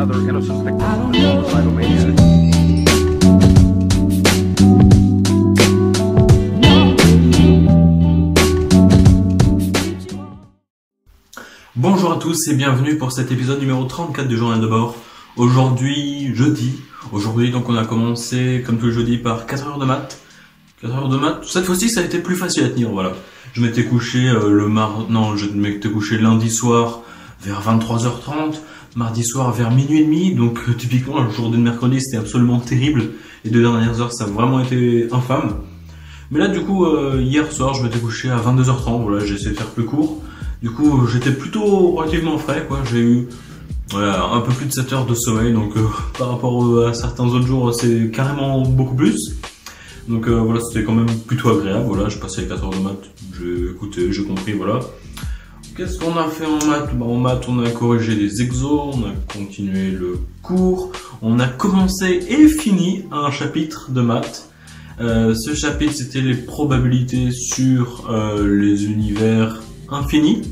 another innocent victim of a suicidal maniac. Bonjour à tous et bienvenue pour cet épisode numéro 34 du journal de bord. Aujourd'hui, jeudi. Aujourd'hui, donc on a commencé, comme tous les jeudis, par 4 heures de maths. 4 heures de maths. Cette fois-ci, ça a été plus facile à tenir, voilà. Je m'étais couché je m'étais couché lundi soir vers 23h30, mardi soir vers minuit et demi. Donc, typiquement, le jour de mercredi, c'était absolument terrible. Les 2 dernières heures, ça a vraiment été infâme. Mais là, du coup, hier soir, je m'étais couché à 22h30. Voilà, j'ai essayé de faire plus court. Du coup, j'étais plutôt relativement frais, quoi. J'ai eu un peu plus de 7 heures de sommeil, donc par rapport à certains autres jours, c'est carrément beaucoup plus. Donc voilà, c'était quand même plutôt agréable. Voilà, j'ai passé les 4 heures de maths, j'ai écouté, j'ai compris, voilà. Qu'est-ce qu'on a fait en maths? En maths, on a corrigé des exos, on a continué le cours, on a commencé et fini un chapitre de maths. Ce chapitre, c'était les probabilités sur les univers infini,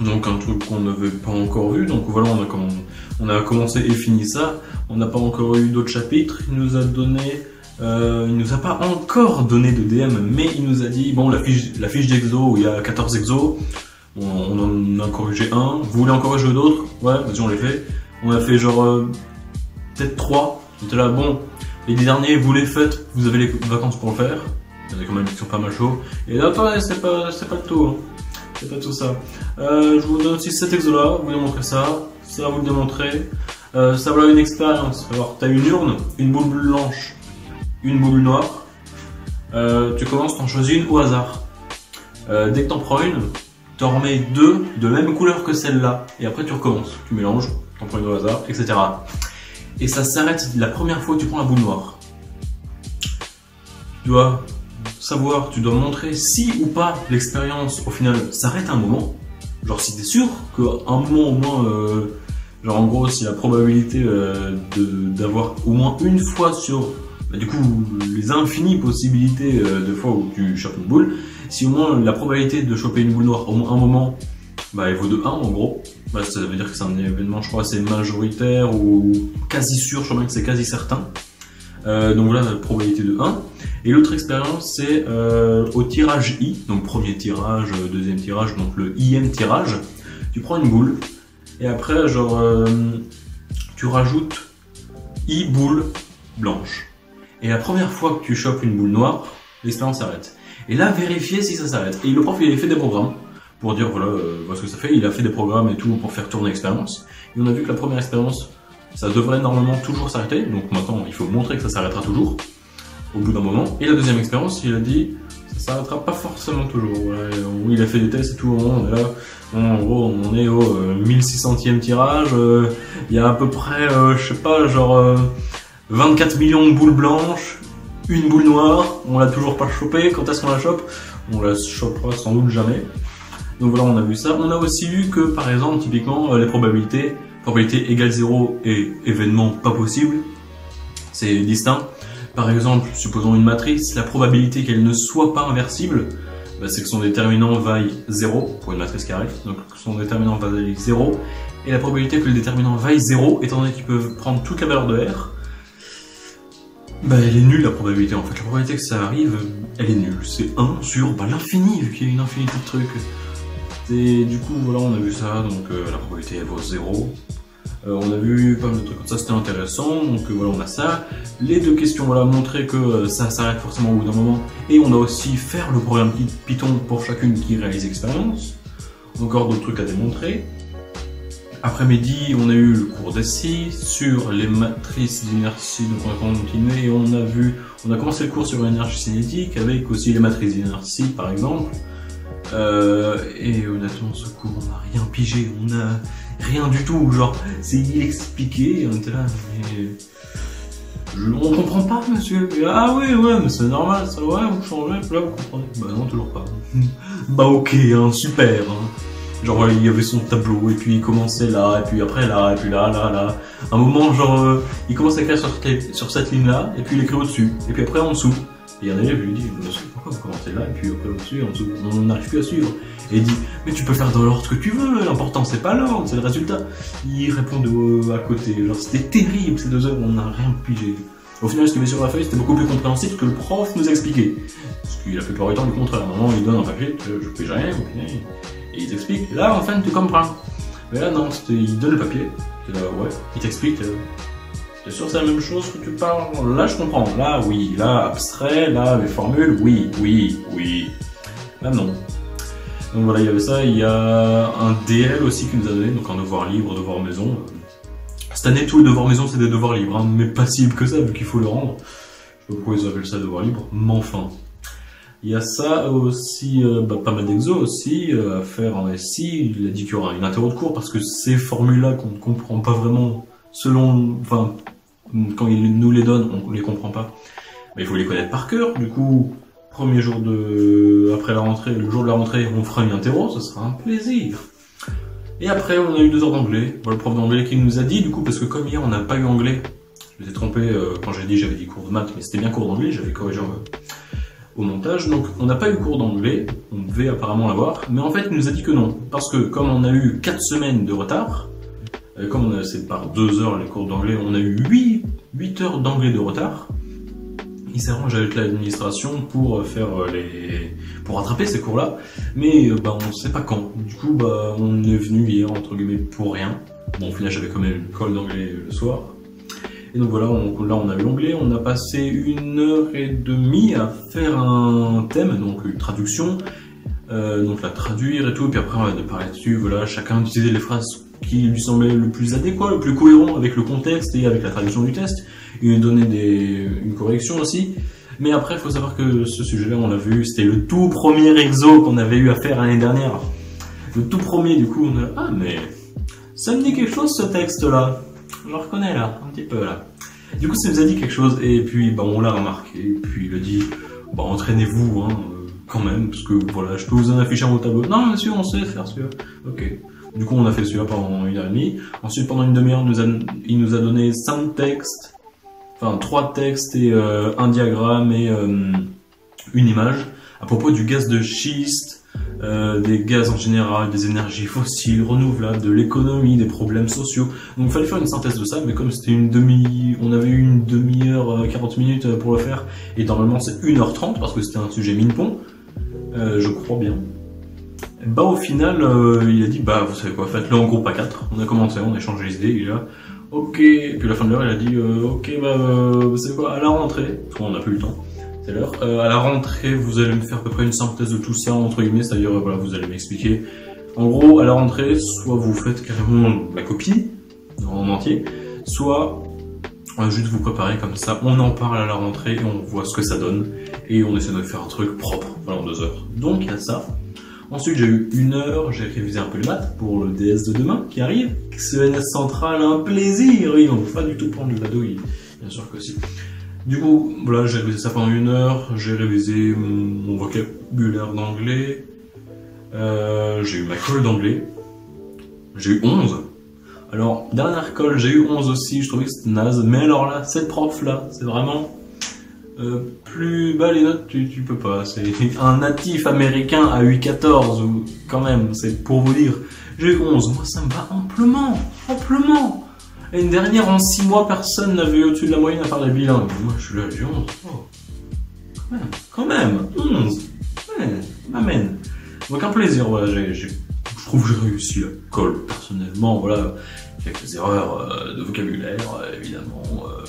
donc un truc qu'on n'avait pas encore vu. Donc voilà, on a commencé et fini ça. On n'a pas encore eu d'autres chapitres. Il nous a pas encore donné de DM, mais il nous a dit bon, la fiche d'exo où il y a 14 exos, on en a corrigé un. Vous voulez en corriger d'autres? Ouais, vas-y, on les fait. On a fait genre peut-être 3. J'étais là, bon, les 10 derniers vous les faites, vous avez les vacances pour le faire. Il y en a quand même qui sont pas mal chauds. Et là, pareil, c'est pas le tout. Hein. C'est pas tout ça. Je vous donne aussi cet exo-là. Vous voulez montrer ça. Ça, vous le démontrez. Ça, voilà une expérience. Alors, tu as une urne, une boule blanche, une boule noire. Tu commences, t'en choisis une au hasard. Dès que t'en prends une, t'en remets 2 de la même couleur que celle-là. Et après, tu recommences. Tu mélanges, t'en prends une au hasard, etc. Et ça s'arrête la première fois que tu prends la boule noire. Tu dois savoir, tu dois montrer si ou pas l'expérience au final s'arrête un moment. Genre si t'es sûr qu'à un moment au moins, genre en gros si la probabilité d'avoir au moins une fois sur, du coup les infinies possibilités de fois où tu chopes une boule, si au moins la probabilité de choper une boule noire au moins un moment, bah elle vaut de 1 en gros, bah, ça veut dire que c'est un événement, je crois assez majoritaire ou quasi sûr, je crois bien que c'est quasi certain. Donc voilà, la probabilité de 1. Et l'autre expérience, c'est au tirage I, donc premier tirage, deuxième tirage, donc le IM tirage. Tu prends une boule, et après, genre, tu rajoutes I boule blanche. Et la première fois que tu chopes une boule noire, l'expérience s'arrête. Et là, vérifier si ça s'arrête. Et le prof, il a fait des programmes pour dire, voilà, voilà ce que ça fait. Il a fait des programmes et tout pour faire tourner l'expérience. Et on a vu que la première expérience, ça devrait normalement toujours s'arrêter, donc maintenant il faut montrer que ça s'arrêtera toujours au bout d'un moment. Et la deuxième expérience, il a dit ça s'arrêtera pas forcément toujours. Voilà, il a fait des tests et tout, on est là, en gros on est au 1600e tirage, il y a à peu près, je sais pas, genre 24 millions de boules blanches, une boule noire, on l'a toujours pas chopé. Quand est-ce qu'on la chope? On la chopera sans doute jamais. Donc voilà, on a vu ça. On a aussi vu que par exemple, typiquement, les probabilité égale 0 et événement pas possible, c'est distinct. Par exemple, supposons une matrice, la probabilité qu'elle ne soit pas inversible, bah, c'est que son déterminant vaille 0 pour une matrice carrée, donc son déterminant vaille 0, et la probabilité que le déterminant vaille 0, étant donné qu'il peut prendre toute la valeur de R, bah, elle est nulle la probabilité en fait. La probabilité que ça arrive, elle est nulle. C'est 1 sur l'infini, vu qu'il y a une infinité de trucs. Et du coup, voilà, on a vu ça, donc la probabilité elle vaut 0. On a vu pas mal de trucs comme ça, c'était intéressant, donc voilà, on a ça. Les 2 questions, voilà, montrer que ça s'arrête forcément au bout d'un moment. Et on a aussi faire le programme Python pour chacune qui réalise l'expérience. Encore d'autres trucs à démontrer. Après-midi, on a eu le cours d'SI sur les matrices d'inertie, donc on a continué et on a commencé le cours sur l'énergie cinétique avec aussi les matrices d'inertie par exemple. Et honnêtement, ce cours, on n'a rien pigé, on a rien du tout, genre, c'est expliqué, et on était là, mais on comprend pas, monsieur. Ah oui, ouais, mais c'est normal, ça, ouais, vous changez, là, vous comprenez. Bah non, toujours pas. Bah ok, hein, super. Hein. Genre, voilà, il y avait son tableau, et puis il commençait là, et puis après là, et puis là. Un moment, genre, il commence à écrire sur cette ligne-là, et puis il écrit au-dessus, et puis après en dessous. Et un élève lui dit, monsieur, pourquoi vous commencez là, et puis après au-dessus, en dessous, on n'arrive plus à suivre. Et il dit, mais tu peux faire dans l'ordre que tu veux, l'important c'est pas l'ordre, c'est le résultat. Il répond à côté, genre c'était terrible ces 2 heures, on n'a rien pigé. Au final, ce qu'il y avait sur la feuille, c'était beaucoup plus compréhensible que le prof nous expliquait. Parce qu'il a fait plupart du temps du contraire. À un moment, il donne un papier, je fais rien, ok. Et il t'explique, là, enfin, tu comprends. Mais là, non, il donne le papier, là, ouais, il t'explique, t'es sûr que c'est la même chose que tu parles? Là, je comprends. Là, oui. Là, abstrait. Là, les formules, oui. Là, non. Donc voilà, il y avait ça. Il y a un DL aussi qui nous a donné, donc un devoir libre, devoir maison. Cette année, tous les devoirs maison, c'est des devoirs libres, hein, mais pas si libres que ça, vu qu'il faut le rendre. Je sais pas pourquoi ils appellent ça devoir libre, mais enfin. Il y a ça aussi, pas mal d'exos aussi, à faire en SI. Il a dit qu'il y aura une interro de cours, parce que ces formules-là qu'on ne comprend pas vraiment, selon, enfin, quand il nous les donne, on les comprend pas. Mais il faut les connaître par cœur. Du coup, premier jour après la rentrée, le jour de la rentrée, on fera une interro, ce sera un plaisir. Et après, on a eu 2 heures d'anglais. Voilà, le prof d'anglais qui nous a dit, du coup, parce que comme hier, on n'a pas eu anglais. Je m'étais trompé quand j'ai dit j'avais dit cours de maths, mais c'était bien cours d'anglais, j'avais corrigé au montage. Donc, on n'a pas eu cours d'anglais. On devait apparemment l'avoir. Mais en fait, il nous a dit que non. Parce que comme on a eu 4 semaines de retard, comme c'est par 2 heures les cours d'anglais, on a eu 8 heures d'anglais de retard. Il s'arrange avec l'administration pour pour rattraper ces cours-là, mais on ne sait pas quand. Du coup, on est venu hier entre guillemets pour rien. Bon, au final, j'avais quand même une colle d'anglais le soir. Et donc voilà, là on a eu l'anglais. On a passé 1h30 à faire un thème, donc une traduction, donc la traduire et tout. Et puis après, on va parler dessus. Voilà, chacun utilisait les phrases qui lui semblait le plus adéquat, le plus cohérent avec le contexte et avec la traduction du test. Il nous donnait une correction aussi. Mais après, il faut savoir que ce sujet-là, on l'a vu, c'était le tout premier exo qu'on avait eu à faire l'année dernière. Le tout premier, du coup, on a... Ah, mais ça me dit quelque chose, ce texte-là. Je le reconnais, là, un petit peu, là. Du coup, ça nous a dit quelque chose, et puis, on l'a remarqué. Et puis, il a dit, entraînez-vous, hein, quand même, parce que, voilà, je peux vous en afficher en haut tableau. Non, monsieur, on sait faire celui-là. Ok. Du coup, on a fait celui-là pendant 1h30. Ensuite, pendant une demi-heure, il nous a donné 5 textes. Enfin, 3 textes et un diagramme et une image à propos du gaz de schiste, des gaz en général, des énergies fossiles, renouvelables, de l'économie, des problèmes sociaux. Donc il fallait faire une synthèse de ça, mais comme c'était on avait eu une demi-heure, 40 minutes pour le faire, et normalement c'est 1h30 parce que c'était un sujet mine-pont, je crois bien. Au final, il a dit, vous savez quoi, faites-le en groupe à 4. On a commencé, on a échangé les idées, il est là. Ok, et puis à la fin de l'heure, il a dit ok, vous savez quoi, à la rentrée, parce qu'on n'a plus le temps, c'est l'heure, à la rentrée, vous allez me faire à peu près une synthèse de tout ça, entre guillemets, c'est-à-dire, voilà, vous allez m'expliquer. En gros, à la rentrée, soit vous faites carrément la copie, en entier, soit juste vous préparer comme ça, on en parle à la rentrée, et on voit ce que ça donne, et on essaie de faire un truc propre, voilà, en 2 heures. Donc, il y a ça. Ensuite, j'ai eu 1 heure, j'ai révisé un peu le maths pour le DS de demain qui arrive. CENS Central, un plaisir! Oui, on ne va pas du tout prendre du vadouille, bien sûr que si. Du coup, voilà, j'ai révisé ça pendant 1 heure, j'ai révisé mon vocabulaire d'anglais, j'ai eu ma colle d'anglais, j'ai eu 11. Alors, dernière colle, j'ai eu 11 aussi, je trouvais que c'était naze, mais alors là, cette prof-là, c'est vraiment... plus bas les notes, tu peux pas. C'est un natif américain a eu 14, ou quand même, c'est pour vous dire. J'ai eu 11, moi ça me va amplement. L'année dernière, en 6 mois, personne n'avait eu au-dessus de la moyenne à part les bilingues. Moi je suis là, j'ai 11. Oh. Quand même, 11. Ouais, m'amène. Donc un plaisir, voilà, je trouve que j'ai réussi la colle, personnellement, voilà. Quelques erreurs de vocabulaire, évidemment,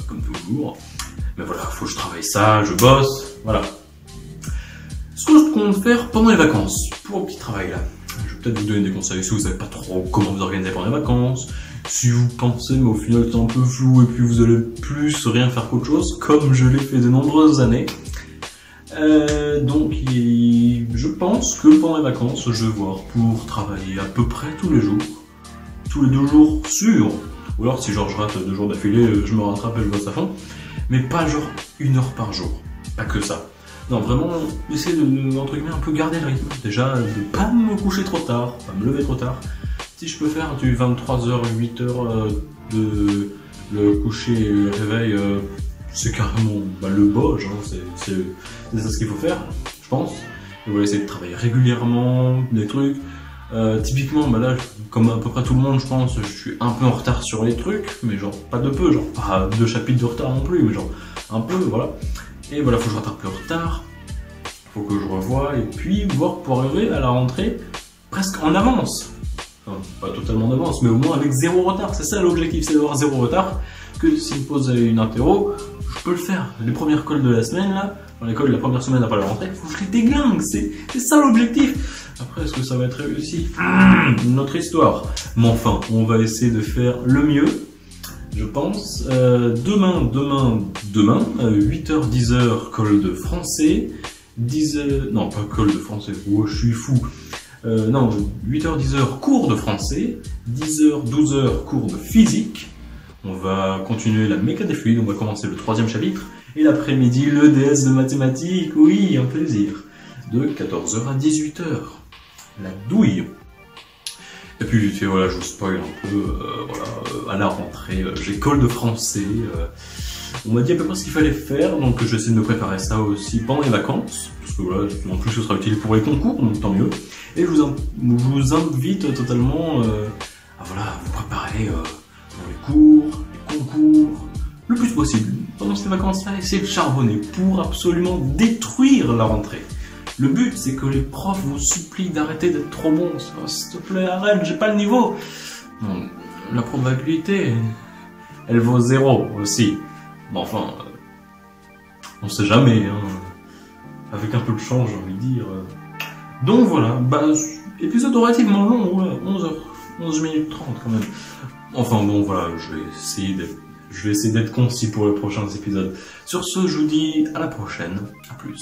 comme toujours. Mais voilà, faut que je travaille ça, je bosse, voilà. Ce que je compte faire pendant les vacances, pour le petit travail là. Je vais peut-être vous donner des conseils si vous savez pas trop comment vous organiser pendant les vacances. Si vous pensez, mais au final c'est un peu flou et puis vous allez plus rien faire qu'autre chose, comme je l'ai fait de nombreuses années. Donc je pense que pendant les vacances, je vais voir pour travailler à peu près tous les jours. Tous les 2 jours sûrs. Ou alors si genre je rate 2 jours d'affilée, je me rattrape et je bosse à fond. Mais pas genre 1 heure par jour, pas que ça. Non, vraiment, essayer de, entre guillemets, un peu garder le rythme. Déjà, de pas me coucher trop tard, pas me lever trop tard. Si je peux faire du 23h, 8h de le coucher et le réveil c'est carrément le Boge, hein, c'est ça ce qu'il faut faire, je pense. Et voilà, essayer de travailler régulièrement, des trucs. Typiquement, là, comme à peu près tout le monde, je pense, je suis un peu en retard sur les trucs, mais genre pas de peu, genre pas 2 chapitres de retard non plus, mais genre un peu, voilà. Et voilà, faut que je rattrape le retard, faut que je revoie, et puis voir pour arriver à la rentrée presque en avance. Enfin, pas totalement en avance, mais au moins avec 0 retard, c'est ça l'objectif, c'est d'avoir 0 retard, que s'il me pose une interro, je peux le faire. Les premières calls de la semaine, là, dans les calls de la première semaine après la rentrée, faut que je les déglingue, c'est ça l'objectif. Après, est-ce que ça va être réussi? Notre histoire. Mais enfin, on va essayer de faire le mieux, je pense. Demain, 8h, 10h, call de français. 10h, non, pas call de français, oh, je suis fou. Non, 8h, 10h, cours de français. 10h, 12h, cours de physique. On va continuer la méca des fluides, on va commencer le 3e chapitre. Et l'après-midi, le DS de mathématiques, oui, un plaisir. De 14h à 18h. La douille. Et puis voilà, je vous spoil un peu, à la rentrée, j'ai call de français, on m'a dit à peu près ce qu'il fallait faire, donc j'essaie de me préparer ça aussi pendant les vacances, parce que voilà, en plus ce sera utile pour les concours, donc tant mieux. Et je vous invite totalement à vous préparer pour les cours, les concours, le plus possible. Pendant ces vacances-là, essayez de charbonner pour absolument détruire la rentrée. Le but, c'est que les profs vous supplient d'arrêter d'être trop bons. Oh, s'il te plaît, arrête, j'ai pas le niveau. Non, la probabilité, elle vaut 0 aussi. Bon, enfin, on sait jamais, hein. Avec un peu de chance, j'ai envie de dire. Donc voilà, épisode relativement long, ouais, 11 minutes 30 quand même. Enfin bon, voilà, je vais essayer d'être concis pour les prochains épisodes. Sur ce, je vous dis à la prochaine, à plus.